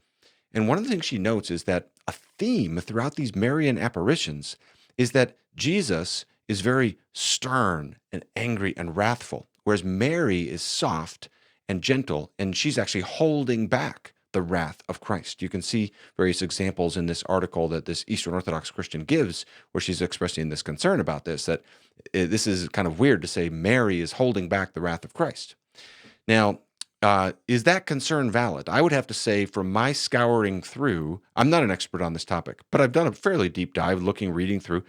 And one of the things she notes is that a theme throughout these Marian apparitions is that Jesus is very stern and angry and wrathful, whereas Mary is soft and gentle, and she's actually holding back the wrath of Christ. You can see various examples in this article that this Eastern Orthodox Christian gives where she's expressing this concern about this, that this is kind of weird to say Mary is holding back the wrath of Christ. Now, is that concern valid? I would have to say, from my scouring through, I'm not an expert on this topic, but I've done a fairly deep dive reading through,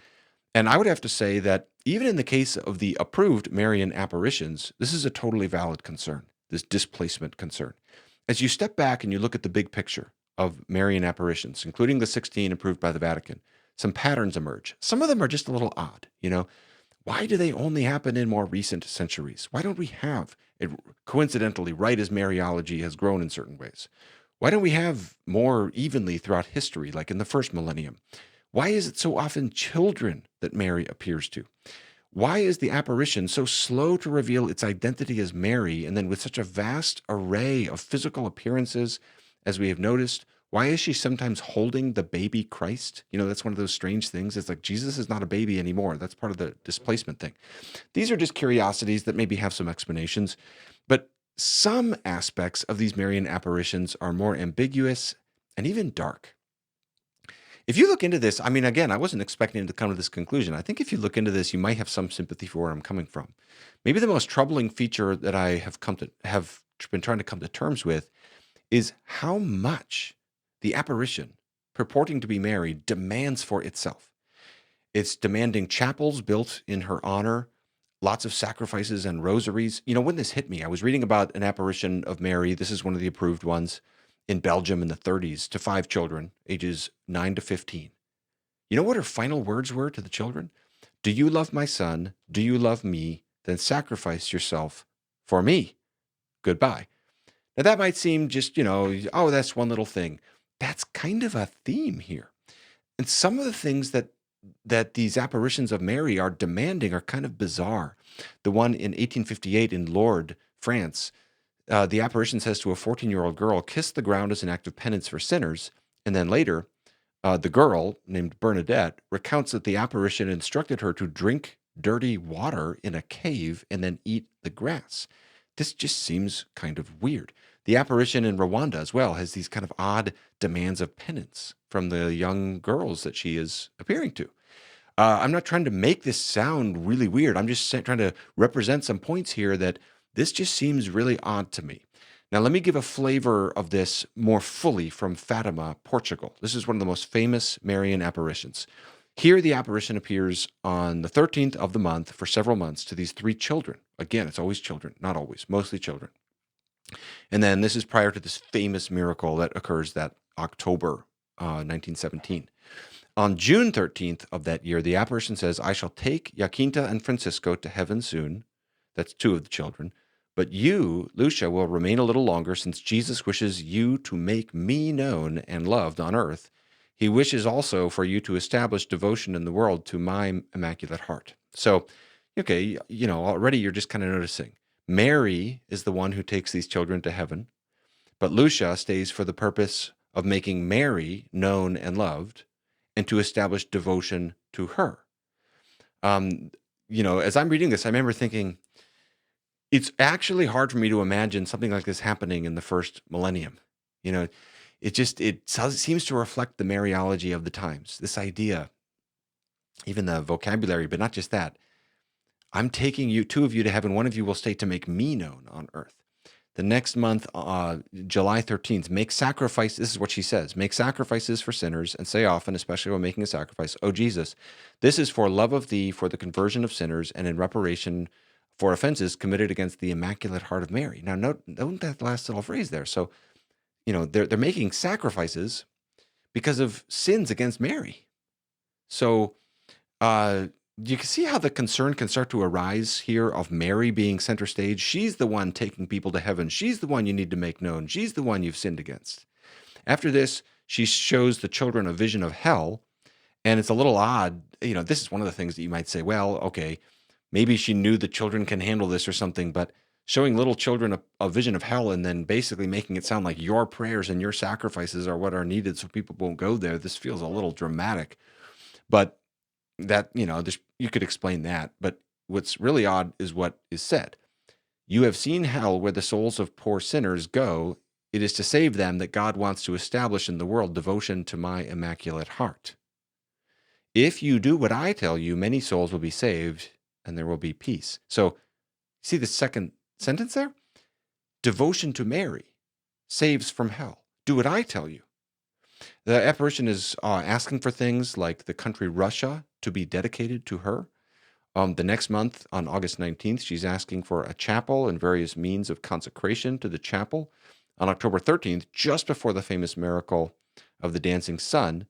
and I would have to say that even in the case of the approved Marian apparitions, this is a totally valid concern, this displacement concern. As you step back and you look at the big picture of Marian apparitions, including the 16 approved by the Vatican, some patterns emerge. Some of them are just a little odd, Why do they only happen in more recent centuries? Why don't we have it coincidentally, right as Mariology has grown in certain ways? Why don't we have more evenly throughout history, like in the first millennium? Why is it so often children that Mary appears to? Why is the apparition so slow to reveal its identity as Mary, and then with such a vast array of physical appearances, as we have noticed? Why is she sometimes holding the baby Christ? That's one of those strange things. It's like Jesus is not a baby anymore. That's part of the displacement thing. These are just curiosities that maybe have some explanations, but some aspects of these Marian apparitions are more ambiguous and even dark. If you look into this, again, I wasn't expecting to come to this conclusion. I think if you look into this, you might have some sympathy for where I'm coming from. Maybe the most troubling feature that I have been trying to come to terms with is how much the apparition, purporting to be Mary, demands for itself. It's demanding chapels built in her honor, lots of sacrifices and rosaries. When this hit me, I was reading about an apparition of Mary. This is one of the approved ones in Belgium in the 30s to 5 children, ages 9 to 15. You know what her final words were to the children? Do you love my son? Do you love me? Then sacrifice yourself for me. Goodbye. Now that might seem just, oh, that's one little thing. That's kind of a theme here. And some of the things that these apparitions of Mary are demanding are kind of bizarre. The one in 1858 in Lourdes, France, the apparition says to a 14-year-old girl, kiss the ground as an act of penance for sinners. And then later, the girl, named Bernadette, recounts that the apparition instructed her to drink dirty water in a cave and then eat the grass. This just seems kind of weird. The apparition in Rwanda as well has these kind of odd demands of penance from the young girls that she is appearing to. I'm not trying to make this sound really weird. I'm just trying to represent some points here that this just seems really odd to me. Now, let me give a flavor of this more fully from Fatima, Portugal. This is one of the most famous Marian apparitions. Here, the apparition appears on the 13th of the month for several months to these 3 children. Again, it's always children, not always, mostly children. And then this is prior to this famous miracle that occurs that October 1917. On June 13th of that year, the apparition says, I shall take Jacinta and Francisco to heaven soon. That's 2 of the children. But you, Lucia, will remain a little longer, since Jesus wishes you to make me known and loved on earth. He wishes also for you to establish devotion in the world to my Immaculate Heart. So, okay, already you're just kind of noticing. Mary is the one who takes these children to heaven, but Lucia stays for the purpose of making Mary known and loved and to establish devotion to her. As I'm reading this, I remember thinking, it's actually hard for me to imagine something like this happening in the first millennium. You know, seems to reflect the Mariology of the times. This idea, even the vocabulary, but not just that. I'm taking you, two of you to heaven. One of you will stay to make me known on earth. The next month, July 13th, make sacrifice. This is what she says: make sacrifices for sinners, and say often, especially when making a sacrifice, "O Jesus, this is for love of thee, for the conversion of sinners, and in reparation for offenses committed against the Immaculate Heart of Mary." Now, note that last little phrase there. So, they're making sacrifices because of sins against Mary. So, you can see how the concern can start to arise here of Mary being center stage. She's the one taking people to heaven. She's the one you need to make known. She's the one you've sinned against. After this, she shows the children a vision of hell, and it's a little odd. This is one of the things that you might say, well, okay, maybe she knew the children can handle this or something, but showing little children a vision of hell and then basically making it sound like your prayers and your sacrifices are what are needed so people won't go there, this feels a little dramatic. But that, you could explain that. But what's really odd is what is said. You have seen hell, where the souls of poor sinners go. It is to save them that God wants to establish in the world devotion to my Immaculate Heart. If you do what I tell you, many souls will be saved and there will be peace. So, see the second sentence there? Devotion to Mary saves from hell. Do what I tell you. The apparition is asking for things like the country Russia to be dedicated to her. The next month, on August 19th, she's asking for a chapel and various means of consecration to the chapel. On October 13th, just before the famous miracle of the dancing sun,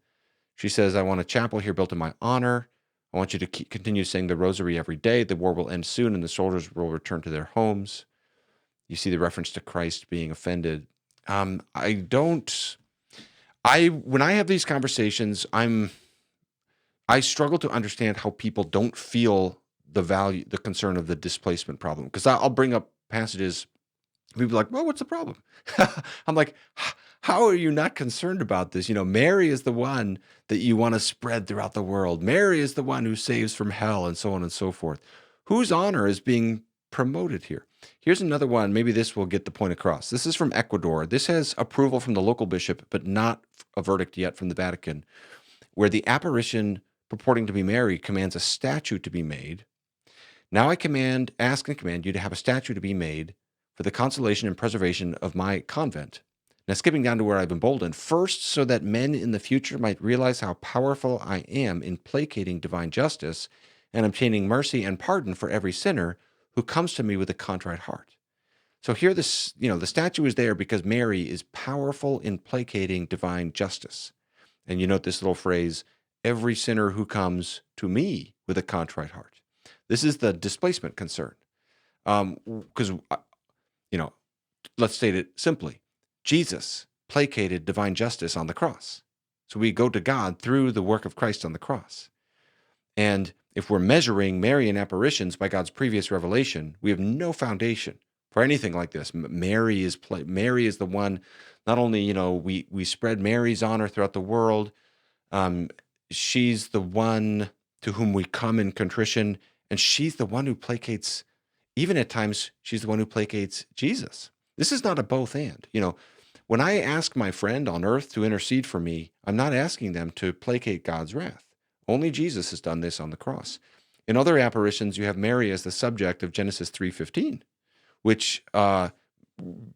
she says, I want a chapel here built in my honor. I want you to continue saying the rosary every day. The war will end soon and the soldiers will return to their homes. You see the reference to Christ being offended. When I have these conversations, I struggle to understand how people don't feel the concern of the displacement problem. Because I'll bring up passages, people are like, well, what's the problem? I'm like, how are you not concerned about this? Mary is the one that you want to spread throughout the world. Mary is the one who saves from hell, and so on and so forth. Whose honor is being promoted here? Here's another one. Maybe this will get the point across. This is from Ecuador. This has approval from the local bishop, but not a verdict yet from the Vatican, where the apparition purporting to be Mary commands a statue to be made. Now I ask and command you to have a statue to be made for the consolation and preservation of my convent. Now, skipping down to where I've emboldened, first, so that men in the future might realize how powerful I am in placating divine justice and obtaining mercy and pardon for every sinner who comes to me with a contrite heart. So here, the statue is there because Mary is powerful in placating divine justice. And you note this little phrase, every sinner who comes to me with a contrite heart. This is the displacement concern. Because, let's state it simply. Jesus placated divine justice on the cross. So we go to God through the work of Christ on the cross. And if we're measuring Marian apparitions by God's previous revelation, we have no foundation for anything like this. Mary is the one. Not only we spread Mary's honor throughout the world. She's the one to whom we come in contrition, and she's the one who placates. Even at times, she's the one who placates Jesus. This is not a both and. When I ask my friend on earth to intercede for me, I'm not asking them to placate God's wrath. Only Jesus has done this on the cross. In other apparitions, you have Mary as the subject of Genesis 3:15, which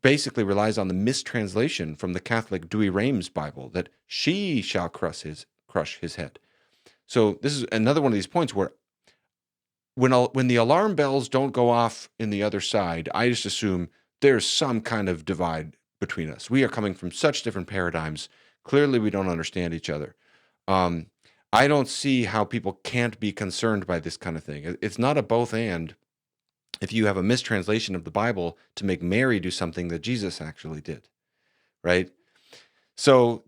basically relies on the mistranslation from the Catholic Douay-Rheims Bible that she shall crush his head. So this is another one of these points where when the alarm bells don't go off in the other side, I just assume there's some kind of divide between us. We are coming from such different paradigms. Clearly, we don't understand each other. I don't see how people can't be concerned by this kind of thing. It's not a both and if you have a mistranslation of the Bible to make Mary do something that Jesus actually did, right? So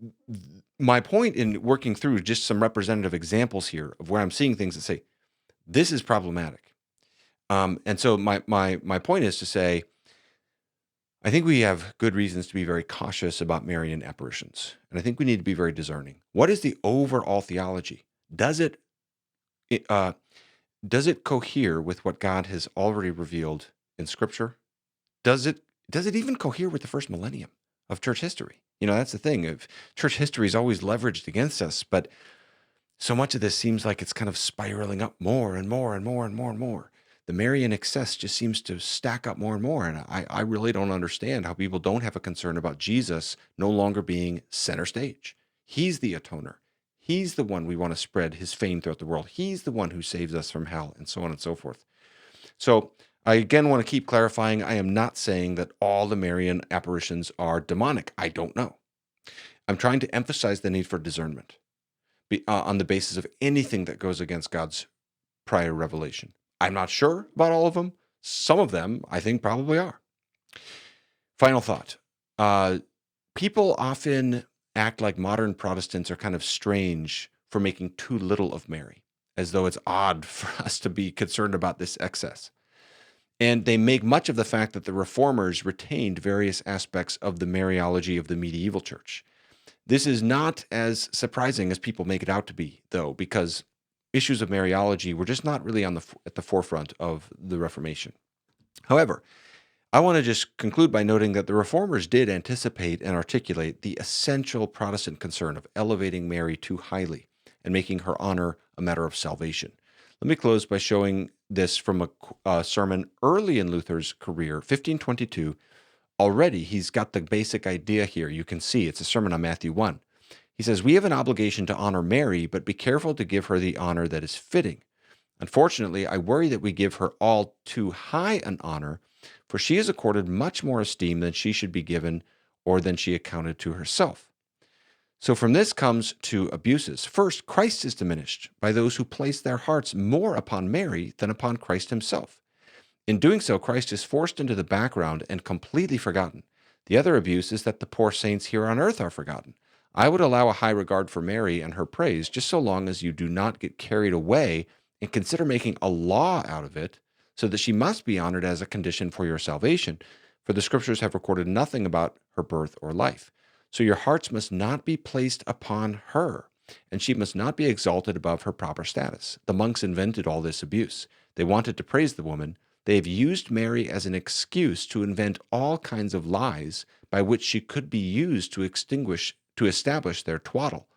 my point in working through just some representative examples here of where I'm seeing things that say, this is problematic. And so my point is to say, I think we have good reasons to be very cautious about Marian apparitions, and I think we need to be very discerning. What is the overall theology? Does it it, uh, does it cohere with what God has already revealed in Scripture? Does it even cohere with the first millennium of church history? That's the thing. Of church history is always leveraged against us, but so much of this seems like it's kind of spiraling up more and more and more and more and more. The Marian excess just seems to stack up more and more. And I really don't understand how people don't have a concern about Jesus no longer being center stage. He's the atoner. He's the one we want to spread his fame throughout the world. He's the one who saves us from hell, and so on and so forth. So I again want to keep clarifying, I am not saying that all the Marian apparitions are demonic. I don't know. I'm trying to emphasize the need for discernment on the basis of anything that goes against God's prior revelation. I'm not sure about all of them. Some of them, I think, probably are. Final thought. People often act like modern Protestants are kind of strange for making too little of Mary, as though it's odd for us to be concerned about this excess. And they make much of the fact that the Reformers retained various aspects of the Mariology of the medieval church. This is not as surprising as people make it out to be, though, because issues of Mariology were just not really at the forefront of the Reformation. However, I want to just conclude by noting that the Reformers did anticipate and articulate the essential Protestant concern of elevating Mary too highly and making her honor a matter of salvation. Let me close by showing this from a sermon early in Luther's career, 1522. Already, he's got the basic idea here. You can see it's a sermon on Matthew 1. He says, "We have an obligation to honor Mary, but be careful to give her the honor that is fitting. Unfortunately, I worry that we give her all too high an honor, for she is accorded much more esteem than she should be given or than she accounted to herself." So from this comes to abuses. First, Christ is diminished by those who place their hearts more upon Mary than upon Christ himself. In doing so, Christ is forced into the background and completely forgotten. The other abuse is that the poor saints here on earth are forgotten. I would allow a high regard for Mary and her praise just so long as you do not get carried away and consider making a law out of it so that she must be honored as a condition for your salvation, for the scriptures have recorded nothing about her birth or life. So your hearts must not be placed upon her, and she must not be exalted above her proper status. The monks invented all this abuse. They wanted to praise the woman. They have used Mary as an excuse to invent all kinds of lies by which she could be used to establish their twaddle.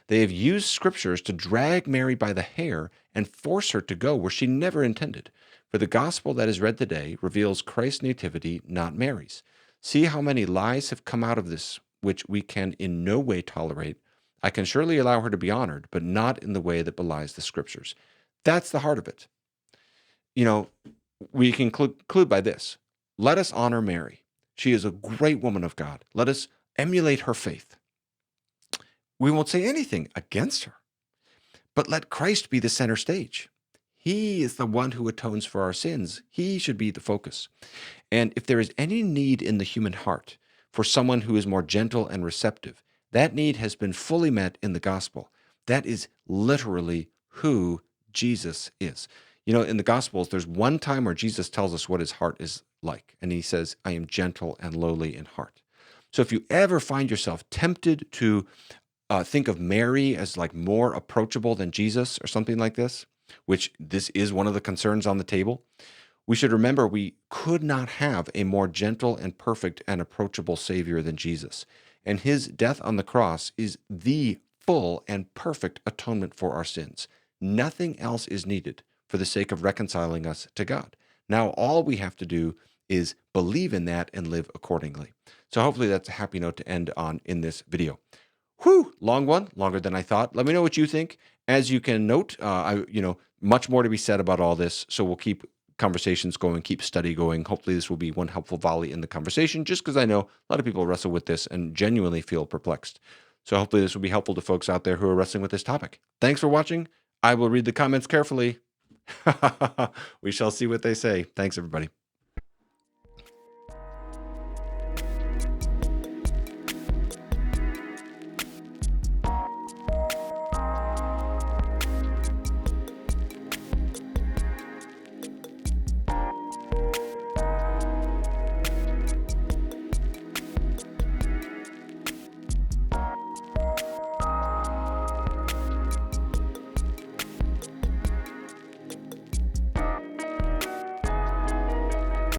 They have used scriptures to drag Mary by the hair and force her to go where she never intended. For the gospel that is read today reveals Christ's nativity, not Mary's. See how many lies have come out of this, which we can in no way tolerate. I can surely allow her to be honored, but not in the way that belies the scriptures. That's the heart of it. We can conclude by this. Let us honor Mary. She is a great woman of God. Let us emulate her faith. We won't say anything against her, but let Christ be the center stage. He is the one who atones for our sins. He should be the focus. And if there is any need in the human heart for someone who is more gentle and receptive, that need has been fully met in the gospel. That is literally who Jesus is. In the Gospels, there's one time where Jesus tells us what his heart is like, and he says, "I am gentle and lowly in heart." So if you ever find yourself tempted to think of Mary as like more approachable than Jesus or something like this, which this is one of the concerns on the table, we should remember we could not have a more gentle and perfect and approachable Savior than Jesus. And his death on the cross is the full and perfect atonement for our sins. Nothing else is needed for the sake of reconciling us to God. Now, all we have to do is believe in that and live accordingly. So hopefully that's a happy note to end on in this video. Whew, long one, longer than I thought. Let me know what you think. As you can note, much more to be said about all this. So we'll keep conversations going, keep study going. Hopefully this will be one helpful volley in the conversation, just because I know a lot of people wrestle with this and genuinely feel perplexed. So hopefully this will be helpful to folks out there who are wrestling with this topic. Thanks for watching. I will read the comments carefully. We shall see what they say. Thanks, everybody.